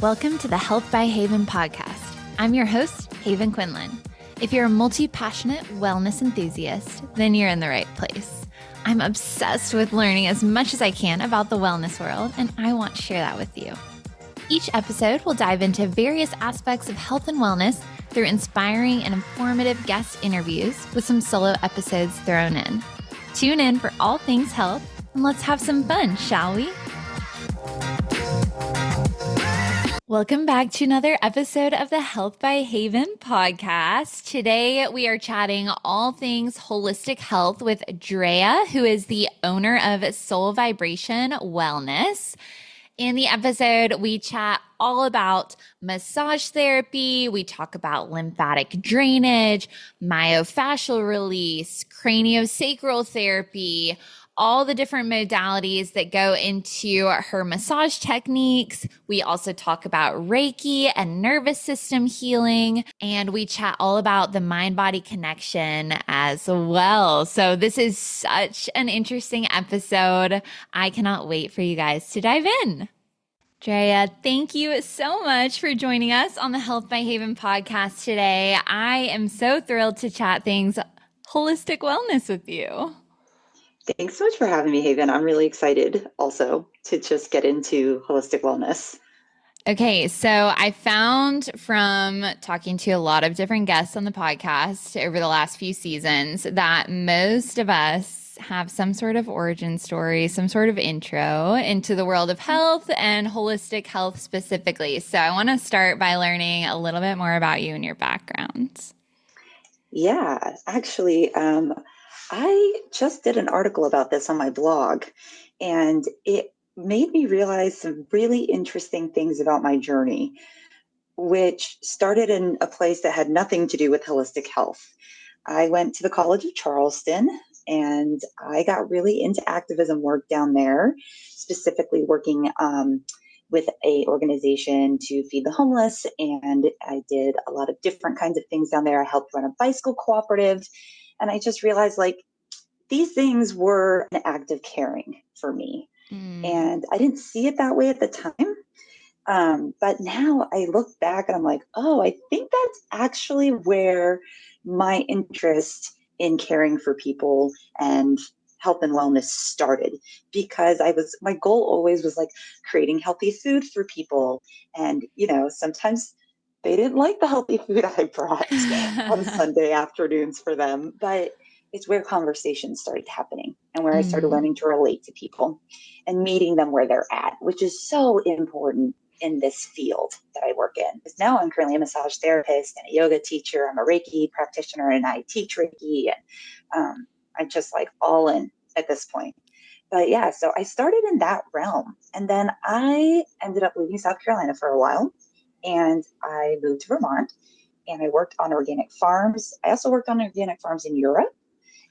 Welcome to the Health by Haven podcast. I'm your host, Haven Quinlan. If you're a multi-passionate wellness enthusiast, then you're in the right place. I'm obsessed with learning as much as I can about the wellness world, and I want to share that with you. Each episode will dive into various aspects of health and wellness through inspiring and informative guest interviews with some solo episodes thrown in. Tune in for all things health, and let's have some fun, shall we? Welcome back to another episode of the Health by Haven podcast. Today, we are chatting all things holistic health with Drea, who is the owner of Soul Vibration Wellness. In the episode, we chat all about massage therapy. We talk about lymphatic drainage, myofascial release, craniosacral therapy, all the different modalities that go into her massage techniques. We also talk about Reiki and nervous system healing, and we chat all about the mind-body connection as well. So this is such an interesting episode. I cannot wait for you guys to dive in. Drea, thank you so much for joining us on the Health by Haven podcast today. I am so thrilled to chat things holistic wellness with you. Thanks so much for having me, Haven. I'm really excited also to just get into holistic wellness. Okay, so I found from talking to a lot of different guests on the podcast over the last few seasons that most of us have some sort of origin story, some sort of intro into the world of health and holistic health specifically. So I want to start by learning a little bit more about you and your background. Yeah, actually, I just did an article about this on my blog, and it made me realize some really interesting things about my journey, which started in a place that had nothing to do with holistic health. I went to the College of Charleston, and I got really into activism work down there, specifically working with a organization to feed the homeless. And I did a lot of different kinds of things down there. I helped run a bicycle cooperative. And I just realized these things were an act of caring for me. And I didn't see it that way at the time. But now I look back and I'm like, oh, I think that's actually where my interest in caring for people and health and wellness started, because my goal always was creating healthy food for people. And, sometimes they didn't like the healthy food I brought on Sunday afternoons for them, but it's where conversations started happening and where I started learning to relate to people and meeting them where they're at, which is so important in this field that I work in. Because now I'm currently a massage therapist and a yoga teacher. I'm a Reiki practitioner and I teach Reiki. And I'm just all in at this point. But yeah, so I started in that realm. And then I ended up leaving South Carolina for a while. And I moved to Vermont and I worked on organic farms. I also worked on organic farms in Europe.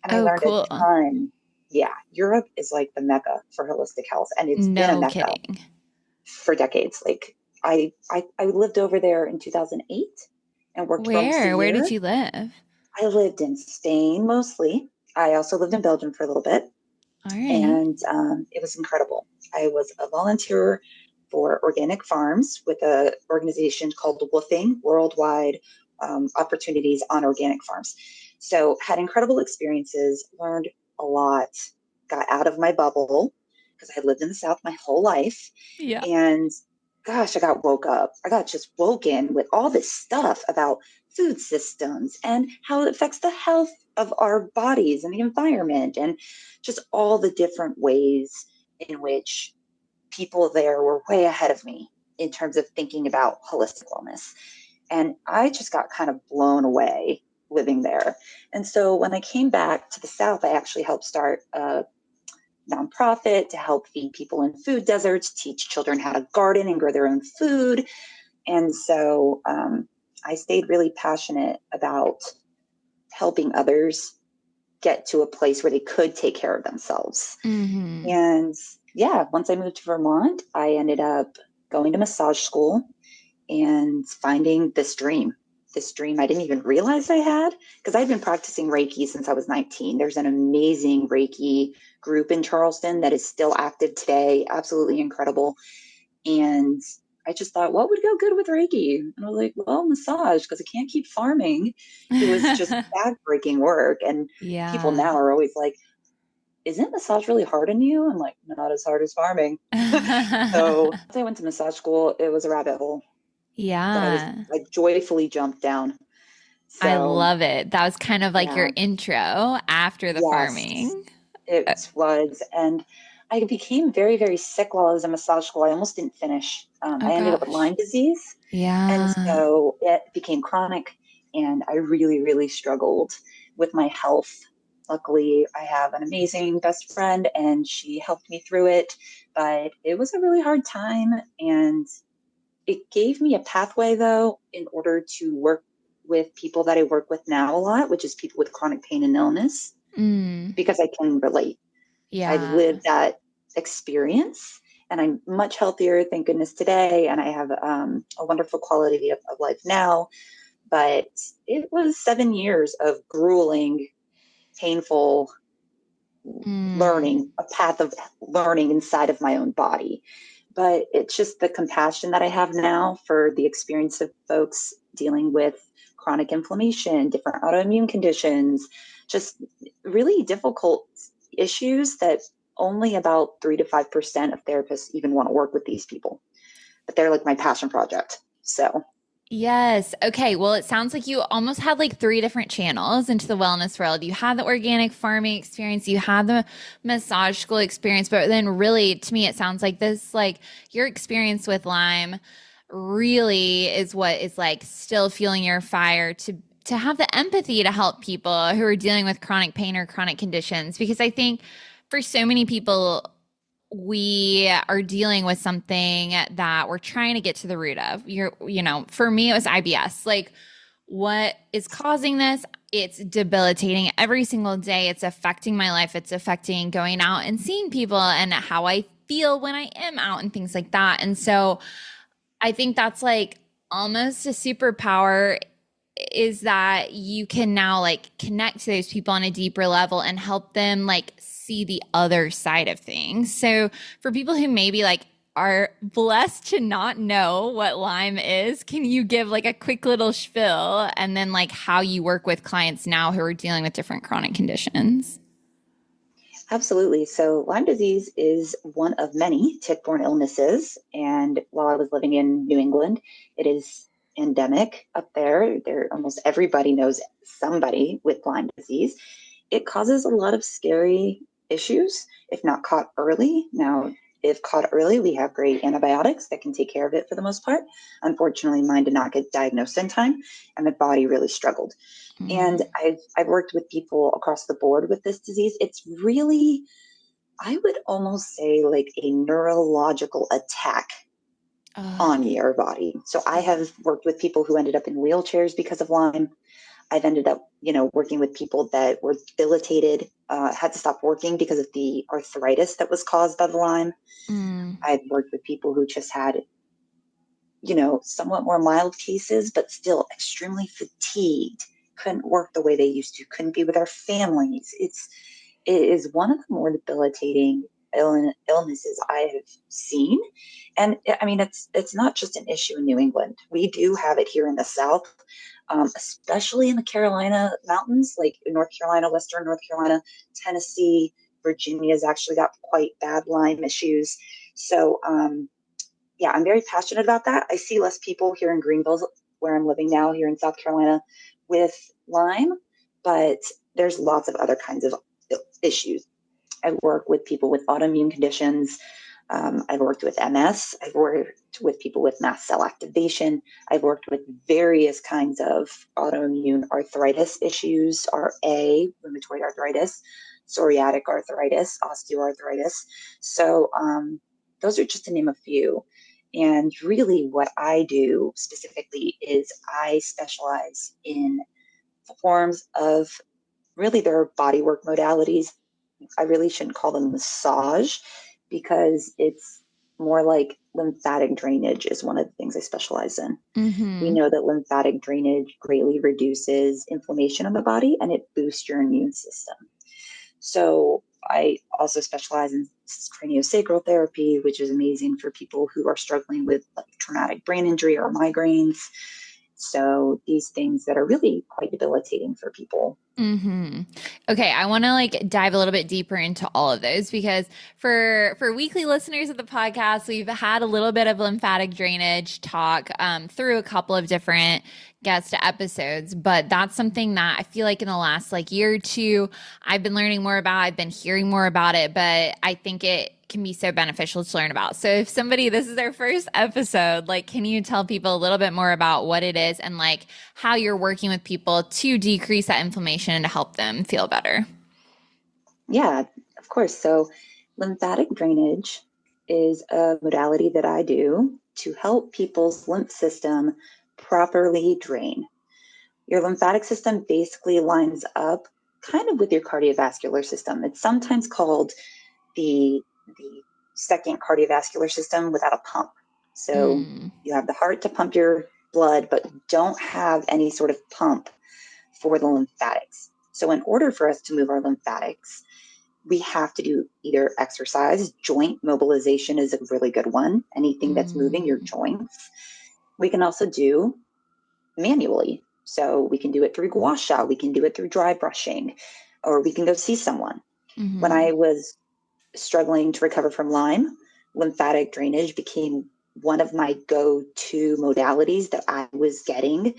And I learned a ton. Yeah, Europe is the mecca for holistic health. And it's been a mecca for decades. I lived over there in 2008 and worked for almost a year. Where did you live? I lived in Spain mostly. I also lived in Belgium for a little bit. All right. And it was incredible. I was a volunteer for organic farms with an organization called WWOOFing, Worldwide Opportunities on Organic Farms. So had incredible experiences, learned a lot, got out of my bubble because I had lived in the South my whole life. Yeah. And gosh, I got just woken with all this stuff about food systems and how it affects the health of our bodies and the environment, and just all the different ways in which people there were way ahead of me in terms of thinking about holistic wellness. And I just got kind of blown away living there. And so when I came back to the South, I actually helped start a nonprofit to help feed people in food deserts, teach children how to garden and grow their own food. And so I stayed really passionate about helping others get to a place where they could take care of themselves. Mm-hmm. And yeah, once I moved to Vermont, I ended up going to massage school and finding this dream I didn't even realize I had, because I'd been practicing Reiki since I was 19. There's an amazing Reiki group in Charleston that is still active today. Absolutely incredible. And I just thought, what would go good with Reiki? And I was like, well, massage, because I can't keep farming. It was just backbreaking work. And people Yeah. now are always like, isn't massage really hard on you? I'm like, not as hard as farming. So as I went to massage school, it was a rabbit hole that Yeah. I joyfully jumped down. I So love it. That was kind of like your yeah, intro after the yes, farming. it was. And I became very, very sick while I was in massage school. I almost didn't finish. Oh I ended up with gosh. Lyme disease. And Yeah. so it became chronic, and I really, really struggled with my health. Luckily, I have an amazing best friend, and she helped me through it. But it was a really hard time. And it gave me a pathway, though, in order to work with people that I work with now a lot, which is people with chronic pain and illness, Mm. because I can relate. I've Yeah. lived that experience, and I'm much healthier, thank goodness, today. And I have a wonderful quality of life now. But it was 7 years of grueling, painful Mm. learning, a path of learning inside of my own body. But it's just the compassion that I have now for the experience of folks dealing with chronic inflammation, different autoimmune conditions, just really difficult issues that only about 3 to 5% of therapists even want to work with these people. But they're like my passion project. So Yes. Okay. Well, it sounds like you almost had like three different channels into the wellness world. You had the organic farming experience, you had the massage school experience, but then really to me, it sounds like this, like your experience with Lyme really is what is like still fueling your fire to have the empathy to help people who are dealing with chronic pain or chronic conditions. Because I think for so many people, we are dealing with something that we're trying to get to the root of. For me, it was IBS. Like, what is causing this? It's debilitating every single day. It's affecting my life. It's affecting going out and seeing people and how I feel when I am out and things like that. And so I think that's like almost a superpower is that you can now like connect to those people on a deeper level and help them like see the other side of things. So for people who maybe like are blessed to not know what Lyme is, can you give like a quick little spiel and then like how you work with clients now who are dealing with different chronic conditions? absolutely. So Lyme disease is one of many tick-borne illnesses. And while I was living in New England, it is endemic up there. There, almost everybody knows somebody with Lyme disease. It causes a lot of scary issues if not caught early. Now, if caught early, we have great antibiotics that can take care of it for the most part. Unfortunately, mine did not get diagnosed in time, and my body really struggled. And Mm. I've worked with people across the board with this disease. It's really, I would almost say, like a neurological attack Oh, on your body. So I yeah. have worked with people who ended up in wheelchairs because of Lyme. I've ended up, working with people that were debilitated, had to stop working because of the arthritis that was caused by the Lyme. Mm. I've worked with people who just had, somewhat more mild cases, but still extremely fatigued, couldn't work the way they used to, couldn't be with their families. It is one of the more debilitating illnesses I have seen. And I mean, it's not just an issue in New England. We do have it here in the South, especially in the Carolina mountains, like in North Carolina, Western North Carolina, Tennessee, Virginia's actually got quite bad Lyme issues. So, yeah, I'm very passionate about that. I see less people here in Greenville, where I'm living now, here in South Carolina, with Lyme, but there's lots of other kinds of issues. I work with people with autoimmune conditions. I've worked with MS. I've worked with people with mast cell activation. I've worked with various kinds of autoimmune arthritis issues, RA, rheumatoid arthritis, psoriatic arthritis, osteoarthritis. So those are just to name a few. And really what I do specifically is I specialize in forms of, really, there are bodywork modalities. I really shouldn't call them massage because it's more like lymphatic drainage is one of the things I specialize in. We Mm-hmm. know that lymphatic drainage greatly reduces inflammation in the body and it boosts your immune system. So I also specialize in craniosacral therapy, which is amazing for people who are struggling with like traumatic brain injury or migraines. So these things that are really quite debilitating for people. Okay, I want to like dive a little bit deeper into all of those because for weekly listeners of the podcast, we've had a little bit of lymphatic drainage talk through a couple of different guest episodes, but that's something that I feel like in the last like year or two, I've been learning more about. I've been hearing more about it, but I think it can be so beneficial to learn about. So if somebody, this is their first episode, like, can you tell people a little bit more about what it is and like how you're working with people to decrease that inflammation and to help them feel better? Yeah, of course. So lymphatic drainage is a modality that I do to help people's lymph system properly drain. Your lymphatic system basically lines up kind of with your cardiovascular system. It's sometimes called the second cardiovascular system without a pump. So you have the heart to pump your blood, but don't have any sort of pump for the lymphatics. So in order for us to move our lymphatics, we have to do either exercise. Joint mobilization is a really good one. Anything that's moving your joints. We can also do manually. So we can do it through gua sha, we can do it through dry brushing, or we can go see someone. When I was struggling to recover from Lyme, lymphatic drainage became one of my go-to modalities that I was getting,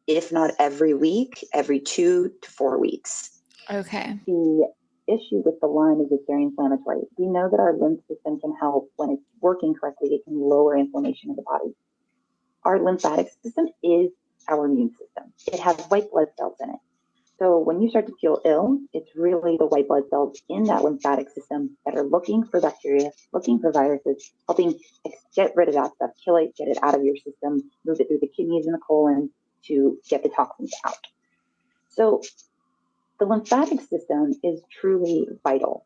if not every week, every 2 to 4 weeks. Okay. The issue with the Lyme is it's very inflammatory. We know that our lymph system can help when it's working correctly. It can lower inflammation in the body. Our lymphatic system is our immune system. It has white blood cells in it. So when you start to feel ill, it's really the white blood cells in that lymphatic system that are looking for bacteria, looking for viruses, helping get rid of that stuff, kill it, get it out of your system, move it through the kidneys and the colon to get the toxins out. So the lymphatic system is truly vital.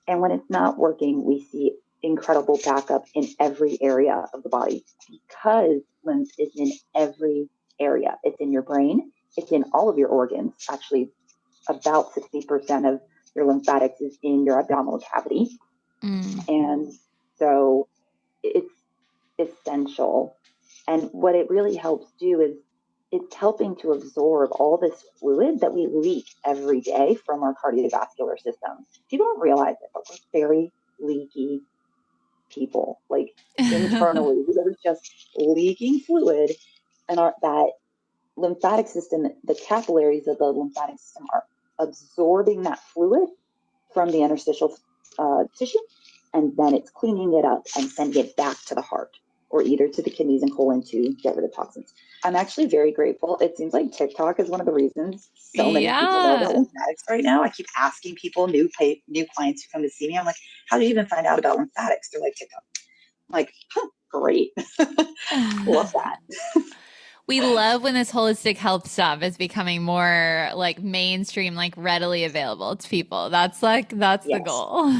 And when it's not working, we see incredible backup in every area of the body because lymph is in every area. It's in your brain. It's in all of your organs. Actually, about 60% of your lymphatics is in your abdominal cavity. And so it's essential. And what it really helps do is it's helping to absorb all this fluid that we leak every day from our cardiovascular system. People don't realize it, but we're very leaky people. Like internally, we're just leaking fluid, and that lymphatic system, the capillaries of the lymphatic system are absorbing that fluid from the interstitial tissue, and then it's cleaning it up and sending it back to the heart or either to the kidneys and colon to get rid of toxins. I'm actually very grateful. It seems like TikTok is one of the reasons so many people know about lymphatics right now. I keep asking people, new clients who come to see me, I'm like, how did you even find out about lymphatics? They're like, TikTok. I'm like, great. Love that. We love when this holistic health stuff is becoming more like mainstream, like readily available to people. That's the goal.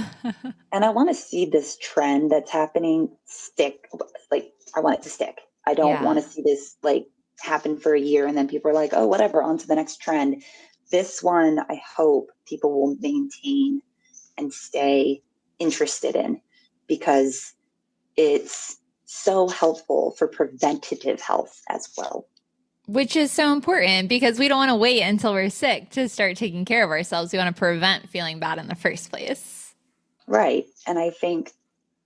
And I want to see this trend that's happening stick. Like, I want it to stick. I don't want to see this like happen for a year and then people are like, oh, whatever, on to the next trend. This one, I hope people will maintain and stay interested in because it's so helpful for preventative health as well. Which is so important because we don't want to wait until we're sick to start taking care of ourselves. We want to prevent feeling bad in the first place. Right. And I think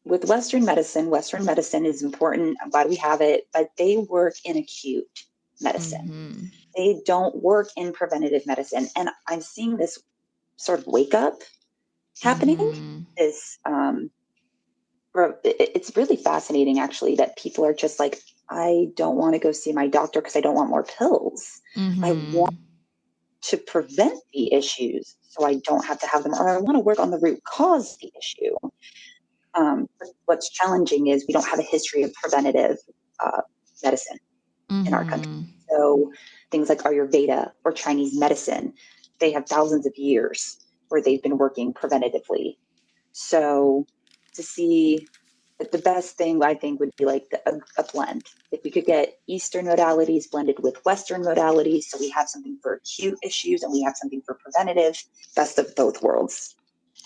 with Western medicine is important. I'm glad we have it, but they work in acute medicine. They don't work in preventative medicine. And I'm seeing this sort of wake up happening. It's really fascinating, actually, that people are just like, I don't want to go see my doctor because I don't want more pills. I want to prevent the issues so I don't have to have them, or I want to work on the root cause of the issue. But what's challenging is we don't have a history of preventative medicine in our country. So things like Ayurveda or Chinese medicine, they have thousands of years where they've been working preventatively. So to see the best thing I think would be like a blend. If we could get Eastern modalities blended with Western modalities, so we have something for acute issues and we have something for preventative, best of both worlds.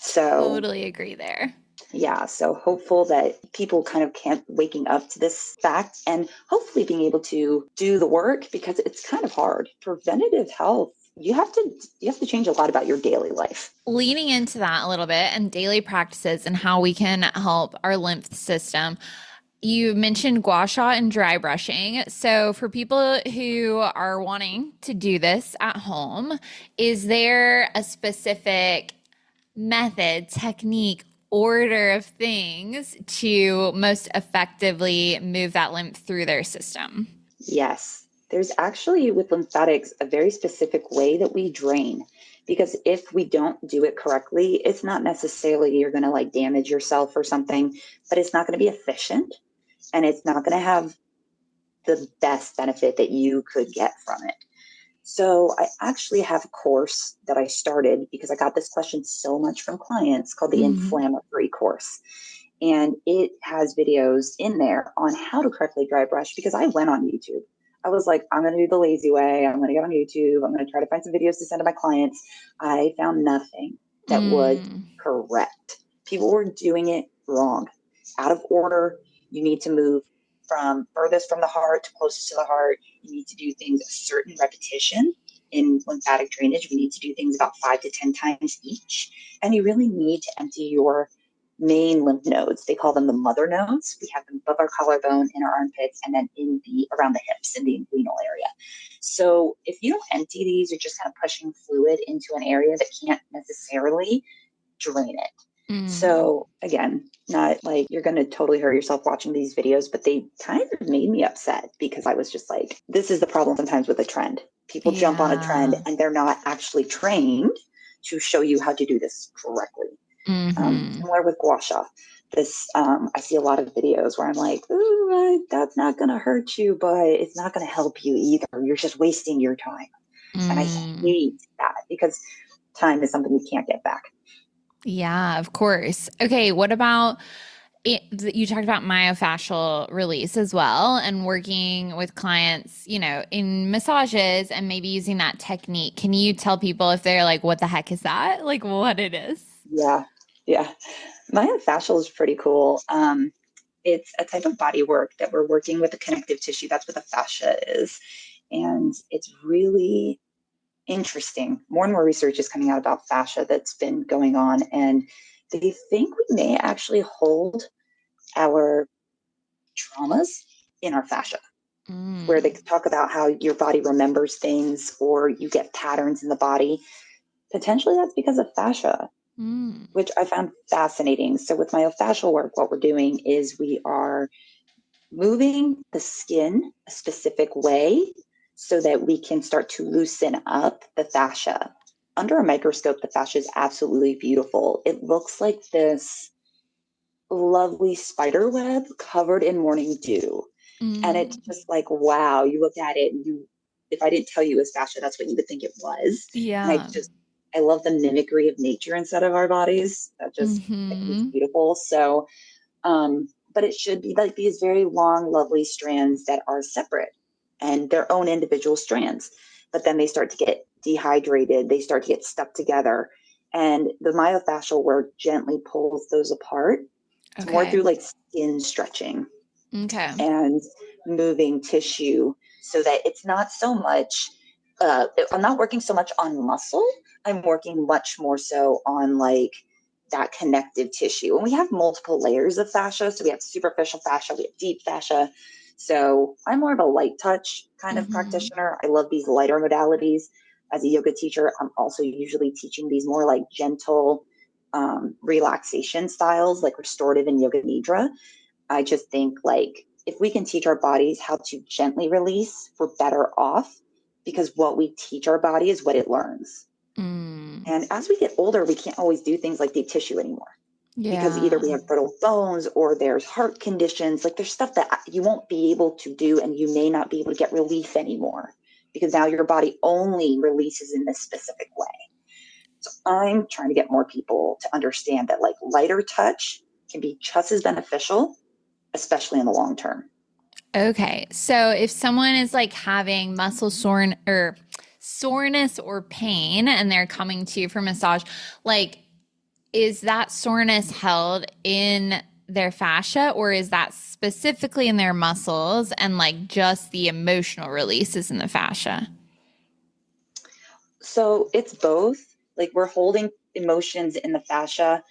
So Totally agree there. yeah, so hopeful that people kind of can't waking up to this fact and hopefully being able to do the work, because it's kind of hard. Preventative health, you have to change a lot about your daily life. Leaning into that a little bit and daily practices and how we can help our lymph system. You mentioned gua sha and dry brushing. So, for people who are wanting to do this at home, is there a specific method, technique, order of things to most effectively move that lymph through their system? Yes, there's actually with lymphatics a very specific way that we drain. Because if we don't do it correctly, it's not necessarily you're going to like damage yourself or something, but it's not going to be efficient and it's not going to have the best benefit that you could get from it. So I actually have a course that I started because I got this question so much from clients called the Mm. Inflammatory course. And it has videos in there on how to correctly dry brush because I went on YouTube. I was like, I'm going to do the lazy way. I'm going to get on YouTube. I'm going to try to find some videos to send to my clients. I found nothing that was Mm. correct. People were doing it wrong, out of order. You need to move from furthest from the heart to closest to the heart. You need to do things a certain repetition. In lymphatic drainage, we need to do things about 5 to 10 times each. And you really need to empty your main lymph nodes. They call them the mother nodes. We have them above our collarbone, in our armpits, and then in the around the hips in the inguinal area. So if you don't empty these, you're just kind of pushing fluid into an area that can't necessarily drain it. Mm. So again, not like you're going to totally hurt yourself watching these videos, but they kind of made me upset because I was just like, this is the problem sometimes with a trend. People jump on a trend Yeah. and they're not actually trained to show you how to do this correctly. Hmm. Similar with gua sha. I see a lot of videos where I'm like, ooh, that's not going to hurt you, but it's not going to help you either. You're just wasting your time. And I Mm. hate that because time is something we can't get back. Yeah, of course. Okay, what about you talked about myofascial release as well and working with clients, in massages and maybe using that technique. Can you tell people if they're like, what the heck is that? Like what it is? Yeah. Yeah. Myofascial is pretty cool. It's a type of body work that we're working with the connective tissue. That's what the fascia is. And it's really interesting. More and more research is coming out about fascia that's been going on. And they think we may actually hold our traumas in our fascia, where they Mm. talk about how your body remembers things or you get patterns in the body. Potentially that's because of fascia, Mm. which I found fascinating. So with myofascial work, what we're doing is we are moving the skin a specific way so that we can start to loosen up the fascia. Under a microscope, the fascia is absolutely beautiful. It looks like this lovely spider web covered in morning dew. And it's Mm. just like, wow, you look at it and if I didn't tell you it was fascia, that's what you would think it was. And Yeah. I love the mimicry of nature instead of our bodies. That just, I think it's Hmm. beautiful. So, but it should be like these very long, lovely strands that are separate and their own individual strands. But then they start to get dehydrated, they start to get stuck together. And the myofascial work gently pulls those apart. It's more Okay. through like skin stretching Okay. and moving tissue so that it's not so much, I'm not working so much on muscle. I'm working much more so on like that connective tissue. And we have multiple layers of fascia. So we have superficial fascia, we have deep fascia. So I'm more of a light touch kind of Hmm. practitioner. I love these lighter modalities. As a yoga teacher, I'm also usually teaching these more like gentle relaxation styles, like restorative and yoga nidra. I just think like if we can teach our bodies how to gently release, we're better off because what we teach our body is what it learns. Mm. And as we get older, we can't always do things like deep tissue anymore because either we Yeah. have brittle bones or there's heart conditions. Like there's stuff that you won't be able to do and you may not be able to get relief anymore because now your body only releases in this specific way. So I'm trying to get more people to understand that like lighter touch can be just as beneficial, especially in the long term. Okay. So if someone is like having muscle soreness or pain and they're coming to you for massage, like is that soreness held in their fascia, or is that specifically in their muscles and like just the emotional releases in the fascia? So it's both. Like we're holding emotions in the fascia,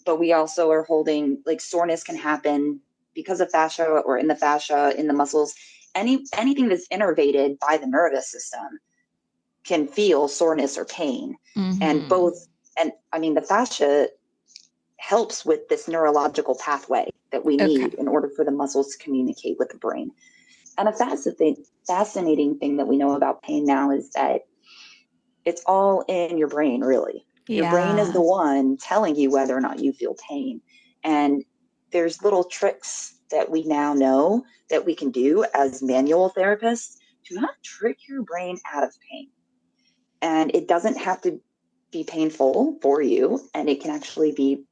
but we also are holding, like, soreness can happen because of fascia or in the fascia, in the muscles. Anything that's innervated by the nervous system can feel soreness or pain. And Mm-hmm. both, and I mean, the fascia helps with this neurological pathway that we Okay. need in order for the muscles to communicate with the brain. And a fascinating thing that we know about pain now is that it's all in your brain, really. Your brain is Yeah. the one telling you whether or not you feel pain. And there's little tricks that we now know that we can do as manual therapists to not trick your brain out of pain. And it doesn't have to be painful for you, and it can actually be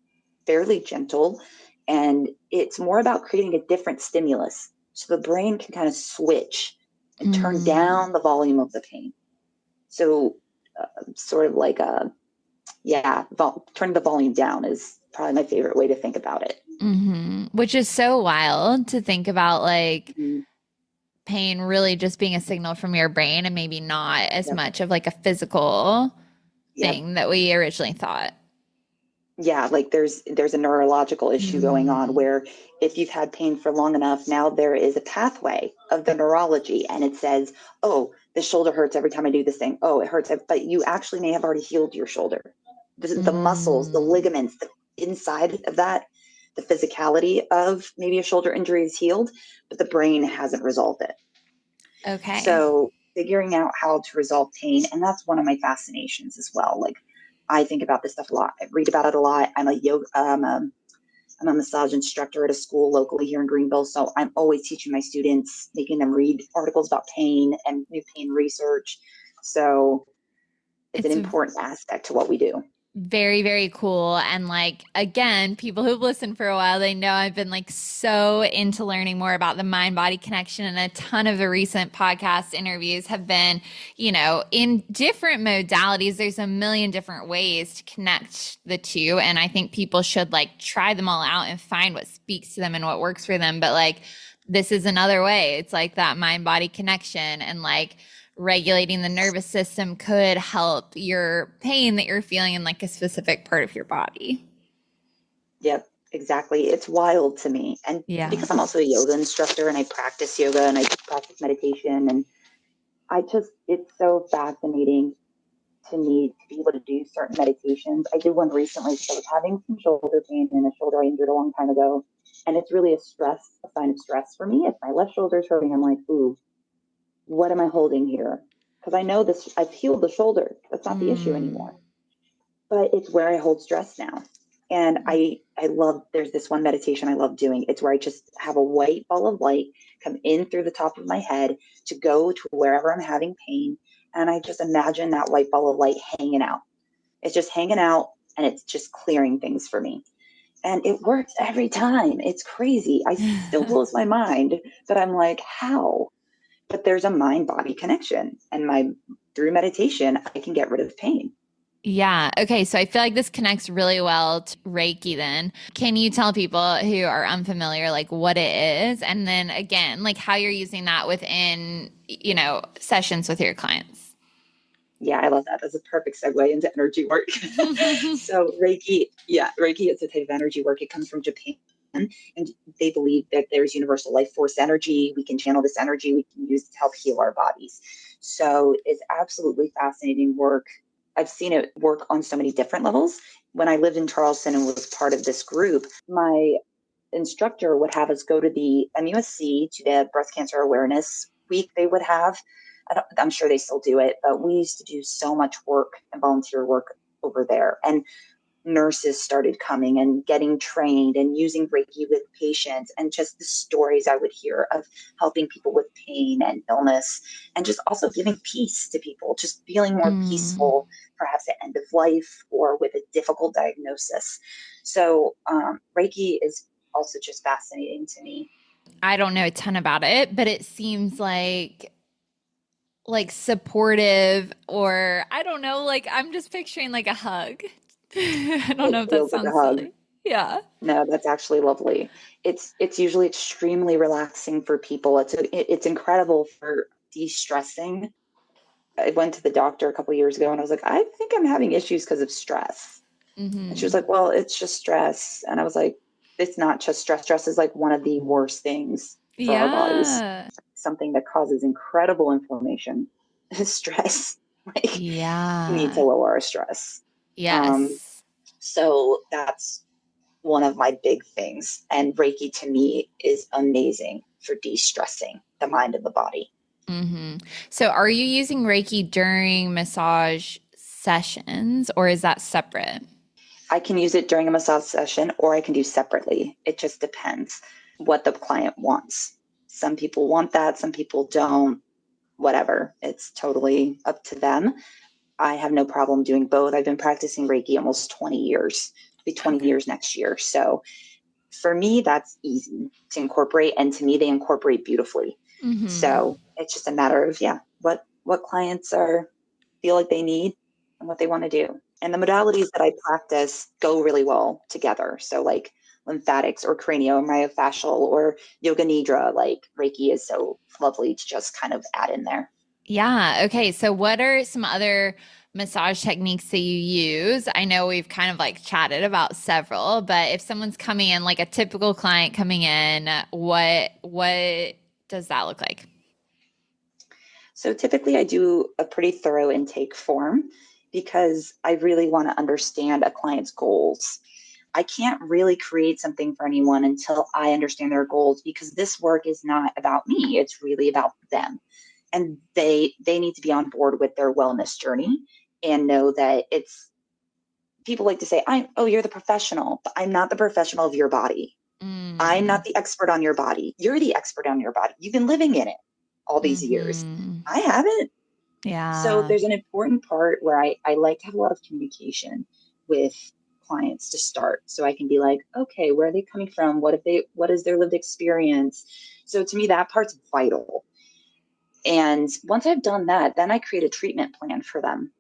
fairly gentle. And it's more about creating a different stimulus so the brain can kind of switch and turn Mm. down the volume of the pain. So, sort of like a, yeah, turning the volume down is probably my favorite way to think about it. Mm-hmm. Which is so wild to think about, like Mm, pain really just being a signal from your brain and maybe not as yep, much of like a physical yep. thing that we originally thought. Yeah, like there's a neurological issue going on Mm. where if you've had pain for long enough, now there is a pathway of the neurology, and it says, oh, the shoulder hurts every time I do this thing. Oh, it hurts, but you actually may have already healed your shoulder. The muscles, the Mm. ligaments, the inside of that, the physicality of maybe a shoulder injury is healed, but the brain hasn't resolved it. Okay. So figuring out how to resolve pain, and that's one of my fascinations as well. Like I think about this stuff a lot. I read about it a lot. I'm a massage instructor at a school locally here in Greenville, so I'm always teaching my students, making them read articles about pain and new pain research. So it's an It's important aspect to what we do. very, very cool. And like, again, people who've listened for a while, they know I've been like so into learning more about the mind body connection. And a ton of the recent podcast interviews have been, in different modalities. There's a million different ways to connect the two. And I think people should like try them all out and find what speaks to them and what works for them. But like, this is another way. It's like that mind body connection and like, regulating the nervous system could help your pain that you're feeling in like a specific part of your body. Yep, exactly. It's wild to me. And Yeah. because I'm also a yoga instructor and I practice yoga and I practice meditation, and it's so fascinating to me to be able to do certain meditations. I did one recently because I was having some shoulder pain in a shoulder I injured a long time ago. And it's really a sign of stress for me. If my left shoulder is hurting, I'm like, ooh, what am I holding here? Because I know this, I've healed the shoulder. That's not the issue Mm. anymore. But it's where I hold stress now. And I love, there's this one meditation I love doing. It's where I just have a white ball of light come in through the top of my head to go to wherever I'm having pain. And I just imagine that white ball of light hanging out. It's just hanging out and it's just clearing things for me. And it works every time. It's crazy. I still blows my mind that I'm like, how? But there's a mind body connection. And through meditation, I can get rid of pain. Yeah. Okay. So I feel like this connects really well to Reiki then. Can you tell people who are unfamiliar, like what it is? And then again, like how you're using that within, sessions with your clients? Yeah, I love that. That's a perfect segue into energy work. So Reiki, yeah, Reiki is a type of energy work. It comes from Japan, and they believe that there's universal life force energy. We can channel this energy. We can use it to help heal our bodies. So it's absolutely fascinating work. I've seen it work on so many different levels. When I lived in Charleston and was part of this group, my instructor would have us go to the MUSC, to the breast cancer awareness week they would have. I'm sure they still do it, but we used to do so much work and volunteer work over there. And nurses started coming and getting trained and using Reiki with patients, and just the stories I would hear of helping people with pain and illness, and just also giving peace to people, just feeling more Mm. peaceful, perhaps at end of life or with a difficult diagnosis. So Reiki is also just fascinating to me. I don't know a ton about it, but it seems like supportive, or I don't know, like I'm just picturing like a hug. I don't know It if that feels like a sounds hug. silly. Yeah. No, that's actually lovely. It's usually extremely relaxing for people. It's incredible for de-stressing. I went to the doctor a couple years ago and I was like, I think I'm having issues because of stress. And she was Mm-hmm. like, well, it's just stress. And I was like, it's not just stress. Stress is like one of the worst things for our bodies. Yeah. Something that causes incredible inflammation is stress. Like, we need to Yeah. lower our stress. Um, Yes. so that's one of my big things. And Reiki to me is amazing for de-stressing the mind and the body. Mm-hmm. So are you using Reiki during massage sessions or is that separate? I can use it during a massage session or I can do separately. It just depends what the client wants. Some people want that, some people don't, whatever. It's totally up to them. I have no problem doing both. I've been practicing Reiki almost 20 years. It'll be 20 Okay. years next year. So for me, that's easy to incorporate. And to me, they incorporate beautifully. Mm-hmm. So it's just a matter of, yeah, what clients are feel like they need and what they want to do. And the modalities that I practice go really well together. So like lymphatics or cranio, myofascial or yoga nidra, like Reiki is so lovely to just kind of add in there. Yeah. Okay. So, what are some other massage techniques that you use? I know we've kind of like chatted about several, but if someone's coming in, like a typical client coming in, what does that look like? So typically I do a pretty thorough intake form because I really want to understand a client's goals. I can't really create something for anyone until I understand their goals because this work is not about me. It's really about them. And they need to be on board with their wellness journey and know that it's people like to say, you're the professional, but I'm not the professional of your body. I'm Mm, not the expert on your body. You're the expert on your body. You've been living in it all these years. hmm. I haven't. So Yeah. there's an important part where I like to have a lot of communication with clients to start. So I can be like, okay, where are they coming from? What is their lived experience? So to me, that part's vital. And once I've done that, then I create a treatment plan for them.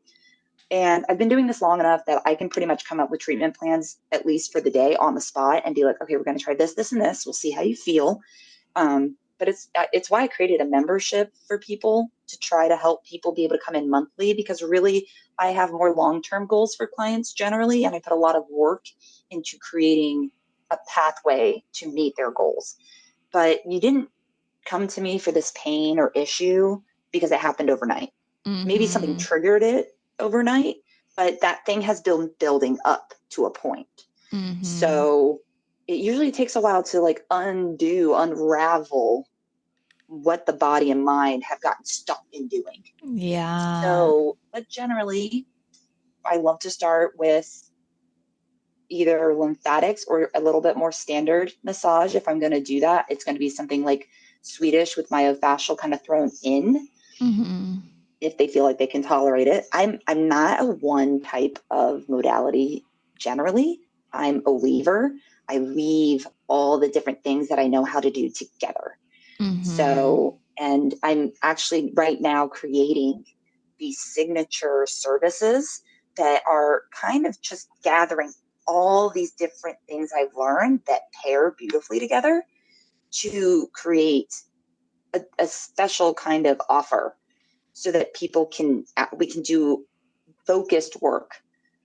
And I've been doing this long enough that I can pretty much come up with treatment plans, at least for the day on the spot, and be like, okay, we're going to try this, this, and this. We'll see how you feel. But it's why I created a membership for people to try to help people be able to come in monthly because really I have more long-term goals for clients generally, and I put a lot of work into creating a pathway to meet their goals. But you didn't come to me for this pain or issue because it happened overnight. Maybe something Hmm. triggered it overnight, but that thing has been building up to a point. Hmm. So it usually takes a while to like unravel what the body and mind have gotten stuck in doing. Yeah. So, but generally, I love to start with either lymphatics or a little bit more standard massage. If I'm going to do that, it's going to be something like Swedish with myofascial kind of thrown in Hmm. if they feel like they can tolerate it. I'm not a one type of modality generally. I'm a weaver. I weave all the different things that I know how to do together. Hmm. So, and I'm actually right now creating these signature services that are kind of just gathering all these different things I've learned that pair beautifully together to create a special kind of offer so that we can do focused work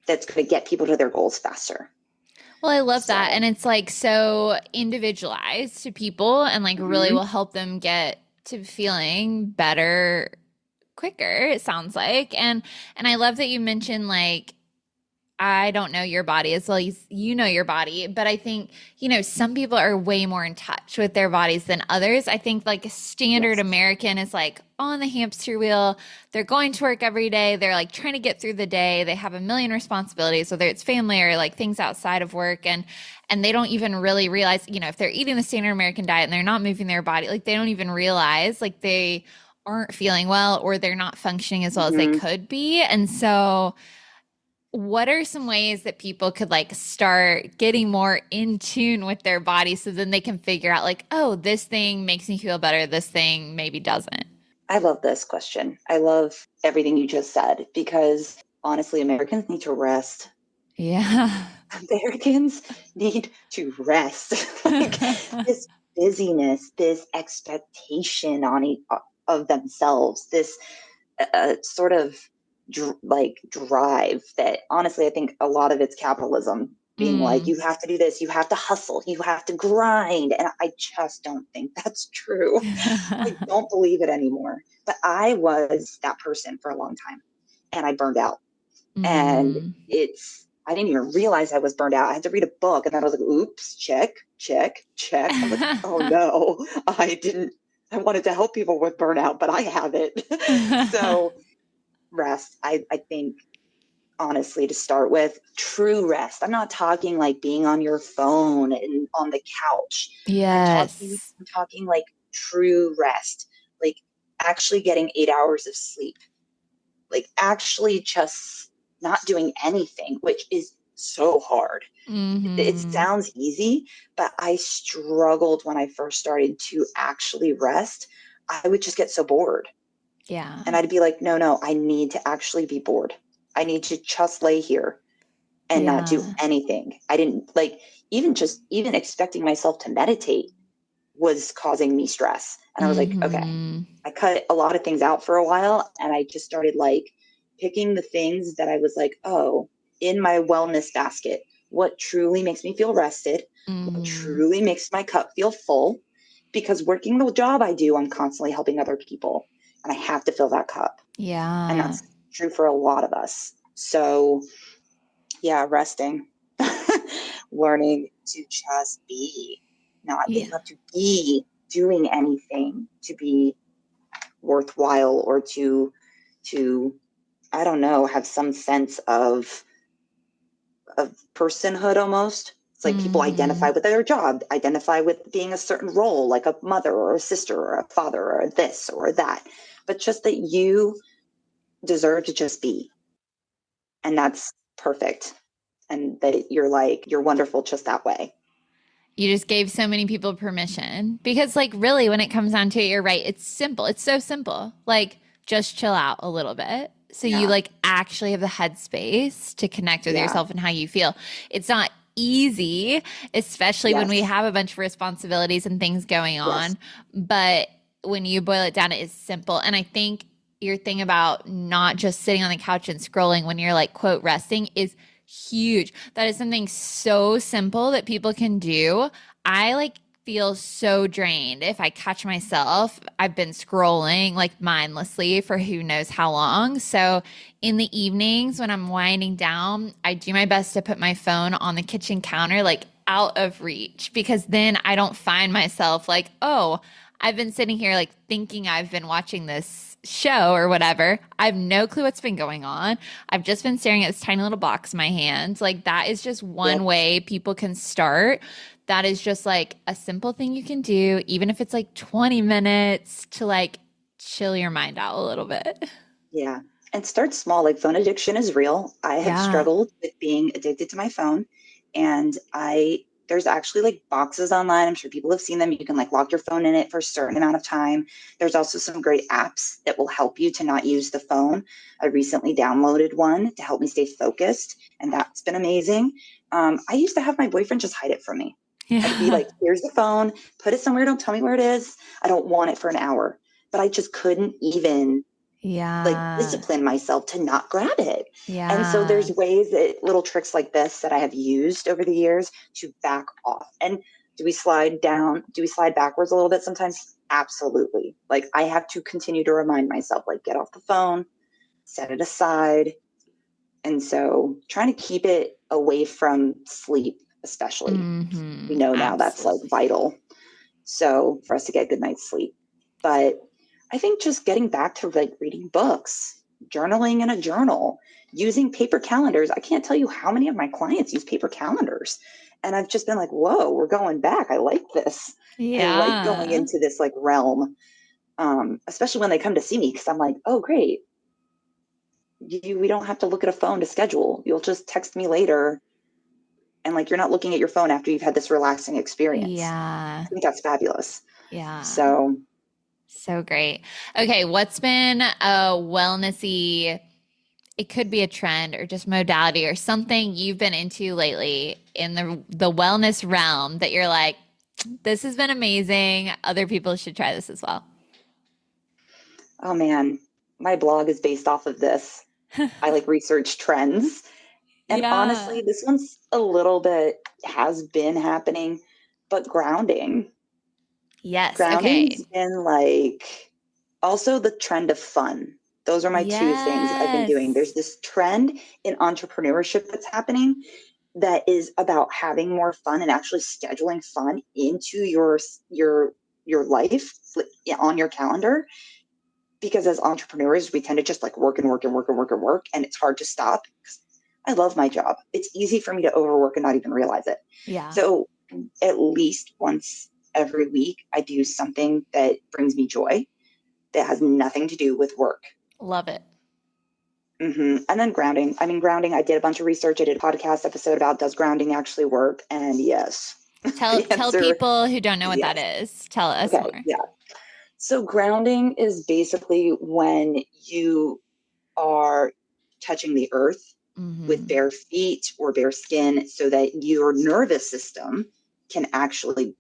that's going to get people to their goals faster. Well, I love that. And So, it's like so individualized to people and like really mhm. will help them get to feeling better quicker, it sounds like. And I love that you mentioned like I don't know your body as well as you know your body, but I think, some people are way more in touch with their bodies than others. I think like a standard Yes. American is like on the hamster wheel. They're going to work every day. They're like trying to get through the day. They have a million responsibilities, whether it's family or like things outside of work. And they don't even really realize, if they're eating the standard American diet and they're not moving their body, like they don't even realize like they aren't feeling well or they're not functioning as well as they Mm-hmm. could be. And so what are some ways that people could like start getting more in tune with their body so then they can figure out like, oh, this thing makes me feel better, this thing maybe doesn't? I love this question. I love everything you just said because honestly, Americans need to rest. Yeah. Americans need to rest. Like this busyness, this expectation of themselves, this sort of like drive that honestly, I think a lot of it's capitalism being like, Mm. you have to do this, you have to hustle, you have to grind. And I just don't think that's true. I don't believe it anymore. But I was that person for a long time and I burned out. And Mm. I didn't even realize I was burned out. I had to read a book and then I was like, oops, check, check, check. I'm like, oh no, I wanted to help people with burnout, but I have it. So rest, I think, honestly, to start with, true rest. I'm not talking like being on your phone and on the couch. Yes. I'm talking like true rest, like actually getting 8 hours of sleep, like actually just not doing anything, which is so hard. It Mm-hmm. sounds easy, but I struggled when I first started to actually rest. I would just get so bored. Yeah. And I'd be like, no, I need to actually be bored. I need to just lay here and not do Yeah. anything. I didn't like even expecting myself to meditate was causing me stress. And I was like, okay, Mm-hmm. I cut a lot of things out for a while and I just started like picking the things that I was like, oh, in my wellness basket, what truly makes me feel rested, what Mm. truly makes my cup feel full. Because working the job I do, I'm constantly helping other people and I have to fill that cup. And Yeah. that's true for a lot of us. So, yeah, resting, learning to just be, not that Yeah. you have to be doing anything to be worthwhile or to I don't know, have some sense of personhood almost. It's like people Mm-hmm. identify with their job, identify with being a certain role, like a mother or a sister or a father or this or that. But just that you deserve to just be. And that's perfect. And that you're wonderful just that way. You just gave so many people permission because, like, really, when it comes down to it, you're right. It's simple. It's so simple. Like, just chill out a little bit. So you Yeah. like actually have the headspace to connect with Yeah. yourself and how you feel. It's not easy, especially when we Yes. have a bunch of responsibilities and things going Yes. on. But when you boil it down, it is simple. And I think your thing about not just sitting on the couch and scrolling when you're like, quote, resting is huge. That is something so simple that people can do. I like feel so drained if I catch myself. I've been scrolling like mindlessly for who knows how long. So in the evenings when I'm winding down, I do my best to put my phone on the kitchen counter, like out of reach, because then I don't find myself like, oh, I've been sitting here like thinking I've been watching this show or whatever. I have no clue what's been going on. I've just been staring at this tiny little box in my hand. Like that is just one Yep. way people can start. That is just like a simple thing you can do, even if it's like 20 minutes to like chill your mind out a little bit. Yeah. And start small. Like phone addiction is real. I have Yeah. struggled with being addicted to my phone. And there's actually like boxes online. I'm sure people have seen them. You can like lock your phone in it for a certain amount of time. There's also some great apps that will help you to not use the phone. I recently downloaded one to help me stay focused, and that's been amazing. I used to have my boyfriend just hide it from me. I'd be Yeah. like, here's the phone, put it somewhere, don't tell me where it is. I don't want it for an hour. But I just couldn't even like Yeah. discipline myself to not grab it. And so Yeah. there's ways that little tricks like this that I have used over the years to back off. And do we slide down? Do we slide backwards a little bit sometimes? Absolutely. Like I have to continue to remind myself, like get off the phone, set it aside. And so trying to keep it away from sleep, especially. We Mm-hmm. know now that's like Absolutely. vital. So for us to get good night's sleep. But I think just getting back to like reading books, journaling in a journal, using paper calendars. I can't tell you how many of my clients use paper calendars. And I've just been like, whoa, we're going back. I like this. I like going Yeah. into this like realm, especially when they come to see me because I'm like, oh, great. We don't have to look at a phone to schedule. You'll just text me later. And like, you're not looking at your phone after you've had this relaxing experience. Yeah. I think that's fabulous. Yeah. So So great. Okay, what's been a wellnessy it could be a trend or just modality or something you've been into lately in the wellness realm that you're like, this has been amazing. Other people should try this as well. Oh man, my blog is based off of this. I like research trends. And honestly, Yeah. this one's a little bit has been happening, but grounding. Yes. Grounding's Okay. been like also the trend of fun. Those are my two things I've been doing. There's Yes. this trend in entrepreneurship that's happening that is about having more fun and actually scheduling fun into your life on your calendar. Because as entrepreneurs, we tend to just like work and work and work and work and work, and it's hard to stop. I love my job. It's easy for me to overwork and not even realize it. Yeah. So at least once every week, I do something that brings me joy that has nothing to do with work. Love it. And then grounding. I mean, grounding, I did a bunch of research. I did a podcast episode about does grounding actually work? And yes, Tell the tell answer people who don't know what that yes. is. Tell us Okay, more. yeah. So grounding is basically when you are touching the earth with Mm-hmm. bare feet or bare skin so that your nervous system can actually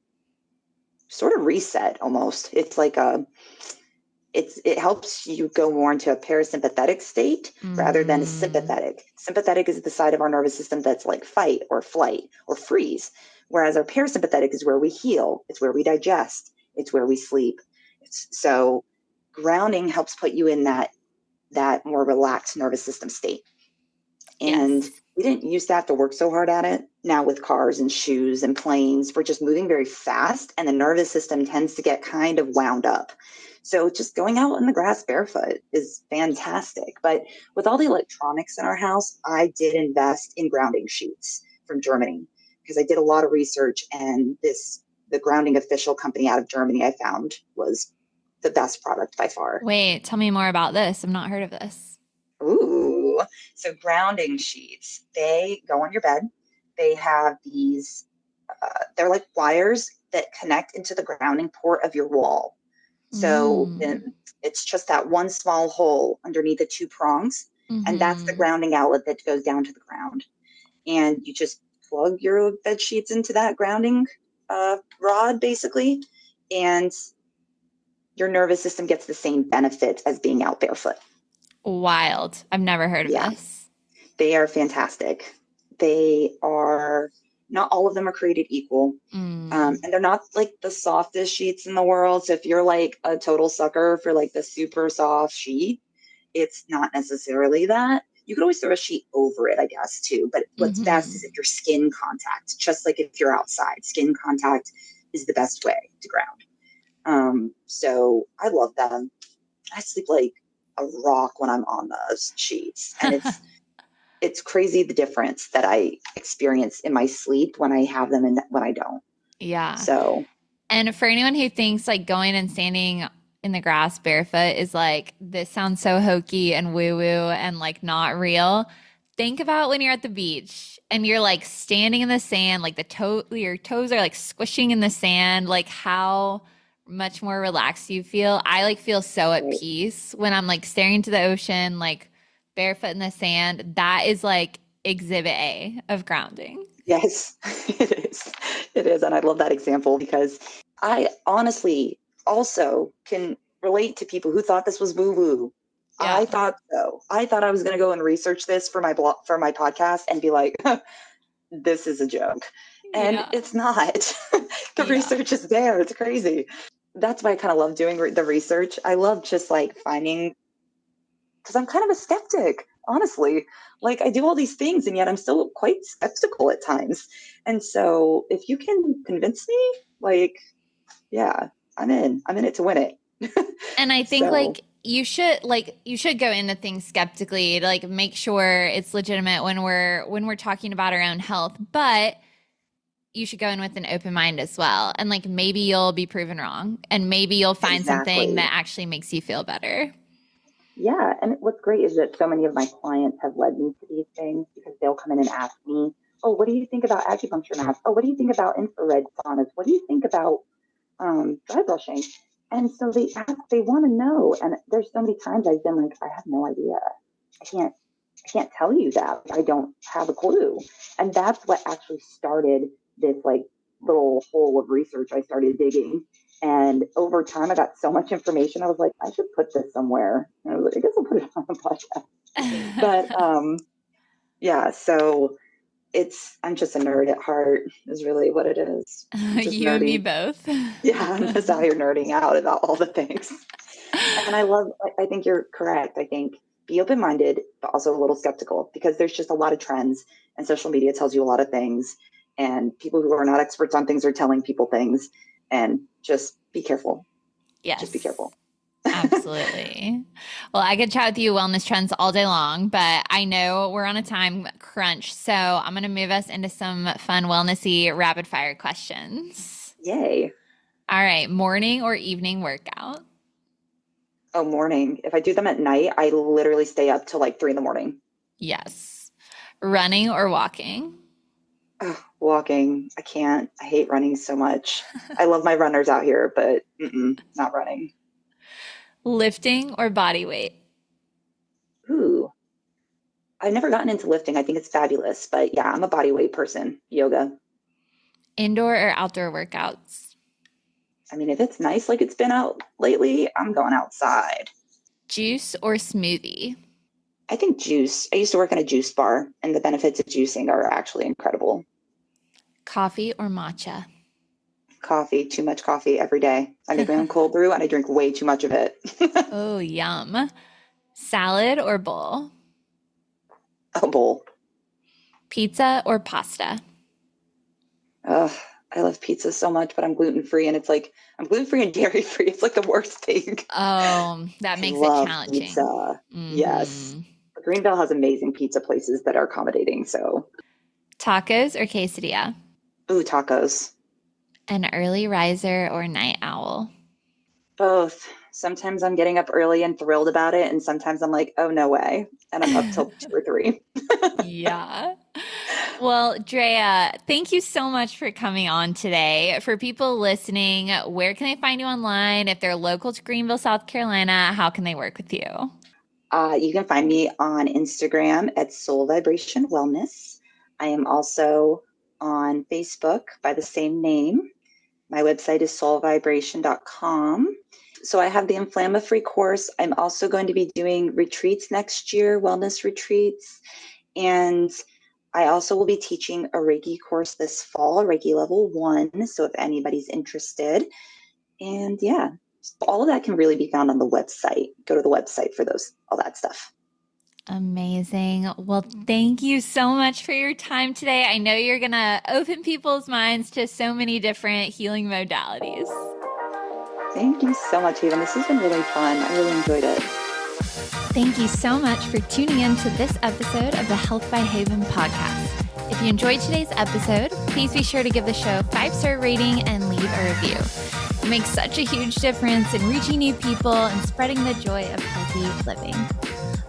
sort of reset almost. It's like it helps you go more into a parasympathetic state rather than a Mm. sympathetic. Sympathetic is the side of our nervous system that's like fight or flight or freeze, whereas our parasympathetic is where we heal. It's where we digest. It's where we sleep. So grounding helps put you in that more relaxed nervous system state. And Yes. we didn't used to have to work so hard at it. Now with cars and shoes and planes, we're just moving very fast and the nervous system tends to get kind of wound up. So just going out in the grass barefoot is fantastic. But with all the electronics in our house, I did invest in grounding sheets from Germany because I did a lot of research, and the grounding official company out of Germany I found was the best product by far. Wait, tell me more about this. I've not heard of this. Ooh, so grounding sheets, they go on your bed. They have these, they're like wires that connect into the grounding port of your wall. So Mm. then it's just that one small hole underneath the two prongs. And that's the Mm-hmm. grounding outlet that goes down to the ground. And you just plug your bed sheets into that grounding rod, basically. And your nervous system gets the same benefit as being out barefoot. Wild. I've never heard of Yeah. this. They are fantastic. They are not all of them are created equal. Mm. And they're not like the softest sheets in the world. So if you're like a total sucker for like the super soft sheet, it's not necessarily that. You could always throw a sheet over it, I guess, too. But what's best Mm-hmm. is if you're skin contact, just like if you're outside. Skin contact is the best way to ground. So I love them. I sleep like a rock when I'm on those sheets. And it's crazy the difference that I experience in my sleep when I have them and when I don't. Yeah. So, And for anyone who thinks like going and standing in the grass barefoot is like, this sounds so hokey and woo woo and like not real, think about when you're at the beach and you're like standing in the sand, like your toes are like squishing in the sand, like how much more relaxed you feel. I like feel so at right. peace when I'm like staring into the ocean, like barefoot in the sand. That is like exhibit A of grounding. Yes, it is. It is. And I love that example because I honestly also can relate to people who thought this was woo woo. I Yeah. thought so. I thought I was going to go and research this for my blog, for my podcast and be like, this is a joke. And Yeah. it's not. The Yeah. research is there. It's crazy. That's why I kind of love doing the research. I love just like finding, because I'm kind of a skeptic, honestly. Like I do all these things and yet I'm still quite skeptical at times. And so if you can convince me, like, yeah, I'm in. I'm in it to win it. And I think So you should go into things skeptically to like make sure it's legitimate when we're talking about our own health, but you should go in with an open mind as well. And like maybe you'll be proven wrong and maybe you'll find something exactly. that actually makes you feel better. Yeah. And what's great is that so many of my clients have led me to these things because they'll come in and ask me, oh, what do you think about acupuncture mats? Oh, what do you think about infrared saunas? What do you think about dry brushing? And so they want to know. And there's so many times I've been like, I have no idea. I can't. can't tell you that. I don't have a clue. And that's what actually started this like little hole of research I started digging. And over time, I got so much information. I was like, I should put this somewhere. And I was like, I guess I'll put it on the podcast. But yeah, so I'm just a nerd at heart is really what it is. You nerdy. And me both. Yeah, I'm just out here nerding out about all the things. And I think you're correct. I think be open-minded, but also a little skeptical, because there's just a lot of trends and social media tells you a lot of things, and people who are not experts on things are telling people things, and just be careful. Yes. Just be careful. Absolutely. Well, I could chat with you wellness trends all day long, but I know we're on a time crunch. So I'm going to move us into some fun wellnessy rapid fire questions. Yay. All right. Morning or evening workout? Oh, morning. If I do them at night, I literally stay up till like 3 a.m. Yes. Running or walking? Oh, walking. I can't. I hate running so much. I love my runners out here, but not running. Lifting or body weight? Ooh, I've never gotten into lifting. I think it's fabulous, but yeah, I'm a body weight person. Yoga. Indoor or outdoor workouts? I mean, if it's nice like it's been out lately, I'm going outside. Juice or smoothie? I think juice. I used to work in a juice bar, and the benefits of juicing are actually incredible. Coffee or matcha? Coffee. Too much coffee every day. I make my own cold brew, and I drink way too much of it. Oh, yum. Salad or bowl? A bowl. Pizza or pasta? Ugh, I love pizza so much, but I'm gluten-free, and it's like I'm gluten-free and dairy-free. It's like the worst thing. Oh, that makes it challenging. Pizza. Mm-hmm. Yes. Greenville has amazing pizza places that are accommodating. So tacos or quesadilla? Ooh, tacos. An early riser or night owl? Both. Sometimes I'm getting up early and thrilled about it, and sometimes I'm like, oh, no way. And I'm up till 2 or 3. Yeah. Well, Drea, thank you so much for coming on today. For people listening, where can they find you online? If they're local to Greenville, South Carolina, how can they work with you? You can find me on Instagram at Soul Vibration Wellness. I am also on Facebook by the same name. My website is soulvibration.com. So I have the Inflamma-Free course. I'm also going to be doing retreats next year, wellness retreats. And I also will be teaching a Reiki course this fall, Reiki level 1. So if anybody's interested. And yeah, all of that can really be found on the website. Go to the website for all that stuff. Amazing. Well, thank you so much for your time today. I know you're going to open people's minds to so many different healing modalities. Thank you so much, Eva. This has been really fun. I really enjoyed it. Thank you so much for tuning in to this episode of the Health by Haven podcast. If you enjoyed today's episode, please be sure to give the show a 5-star rating and leave a review. It makes such a huge difference in reaching new people and spreading the joy of healthy living.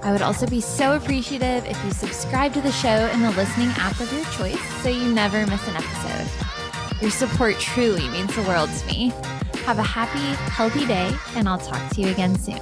I would also be so appreciative if you subscribe to the show in the listening app of your choice so you never miss an episode. Your support truly means the world to me. Have a happy, healthy day, and I'll talk to you again soon.